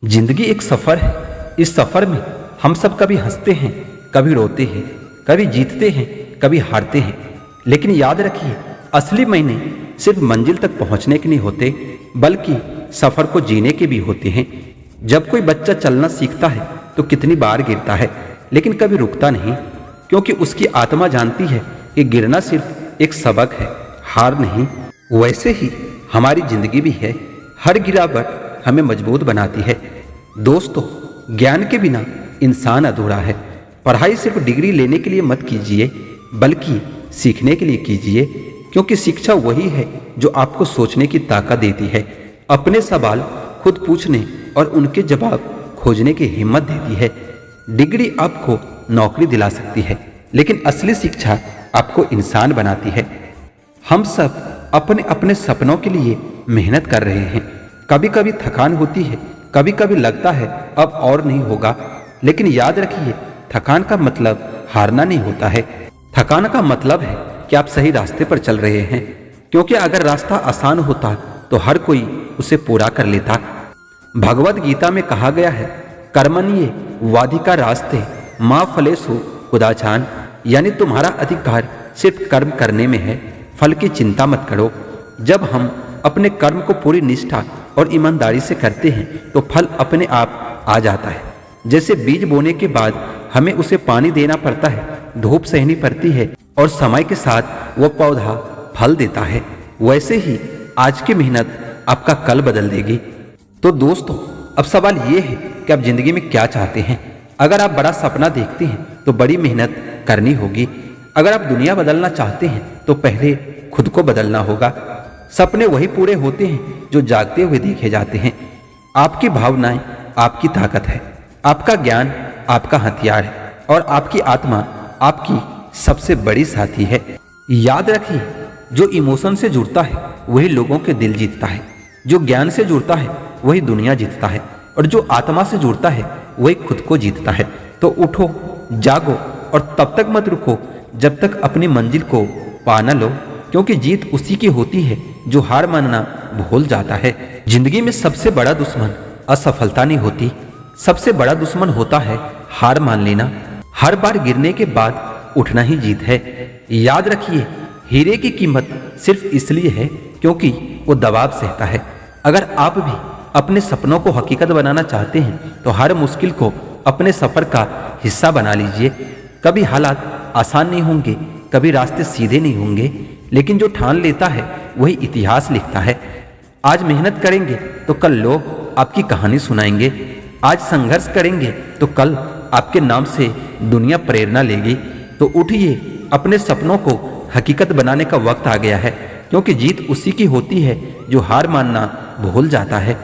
जिंदगी एक सफर है। इस सफर में हम सब कभी हंसते हैं, कभी रोते हैं, कभी जीतते हैं, कभी हारते हैं। लेकिन याद रखिए, असली महीने सिर्फ मंजिल तक पहुंचने के नहीं होते, बल्कि सफर को जीने के भी होते हैं। जब कोई बच्चा चलना सीखता है तो कितनी बार गिरता है, लेकिन कभी रुकता नहीं, क्योंकि उसकी आत्मा जानती है कि गिरना सिर्फ एक सबक है, हार नहीं। वैसे ही हमारी जिंदगी भी है। हर गिरावट हमें मजबूत बनाती है। दोस्तों, ज्ञान के बिना इंसान अधूरा है। पढ़ाई सिर्फ डिग्री लेने के लिए मत कीजिए, बल्कि सीखने के लिए कीजिए, क्योंकि शिक्षा वही है जो आपको सोचने की ताकत देती है, अपने सवाल खुद पूछने और उनके जवाब खोजने की हिम्मत देती है। डिग्री आपको नौकरी दिला सकती है, लेकिन असली शिक्षा आपको इंसान बनाती है। हम सब अपने अपने सपनों के लिए मेहनत कर रहे हैं। कभी कभी थकान होती है, कभी कभी लगता है अब और नहीं होगा, लेकिन याद रखिए, थकान का मतलब हारना नहीं होता है। थकान का मतलब है कि आप सही रास्ते पर चल रहे हैं, क्योंकि अगर रास्ता आसान होता तो हर कोई उसे पूरा कर लेता। भगवद गीता में कहा गया है, कर्मण्ये वाधिका रास्ते माँ फलेसु कुदाचान, यानी तुम्हारा अधिकार सिर्फ कर्म करने में है, फल की चिंता मत करो। जब हम अपने कर्म को पूरी निष्ठा और ईमानदारी से करते हैं तो फल अपने आप आ जाता है। जैसे बीज बोने के बाद हमें उसे पानी देना पड़ता है, धूप सहनी पड़ती है और समय के साथ वह पौधा फल देता है, वैसे ही आज की मेहनत आपका कल बदल देगी। तो दोस्तों, अब सवाल ये है कि आप जिंदगी में क्या चाहते हैं। अगर आप बड़ा सपना देखते हैं तो बड़ी मेहनत करनी होगी। अगर आप दुनिया बदलना चाहते हैं तो पहले खुद को बदलना होगा। सपने वही पूरे होते हैं जो जागते हुए देखे जाते हैं। आपकी भावनाएं आपकी ताकत है, आपका ज्ञान आपका हथियार है, और आपकी आत्मा आपकी सबसे बड़ी साथी है। याद रखिए, जो इमोशन से जुड़ता है वही लोगों के दिल जीतता है, जो ज्ञान से जुड़ता है वही दुनिया जीतता है, और जो आत्मा से जुड़ता है वही खुद को जीतता है। तो उठो, जागो और तब तक मत रुको जब तक अपनी मंजिल को पा न लो, क्योंकि जीत उसी की होती है जो हार मानना भूल जाता है। जिंदगी में सबसे बड़ा दुश्मन असफलता नहीं होती, सबसे बड़ा दुश्मन होता है हार मान लेना। हर बार गिरने के बाद उठना ही जीत है। याद रखिए, हीरे की कीमत सिर्फ इसलिए है क्योंकि वो दबाव सहता है। अगर आप भी अपने सपनों को हकीकत बनाना चाहते हैं तो हर मुश्किल को अपने सफर का हिस्सा बना लीजिए। कभी हालात आसान नहीं होंगे, कभी रास्ते सीधे नहीं होंगे, लेकिन जो ठान लेता है वही इतिहास लिखता है। आज मेहनत करेंगे तो कल लोग आपकी कहानी सुनाएंगे। आज संघर्ष करेंगे तो कल आपके नाम से दुनिया प्रेरणा लेगी। तो उठिए, अपने सपनों को हकीकत बनाने का वक्त आ गया है, क्योंकि जीत उसी की होती है जो हार मानना भूल जाता है।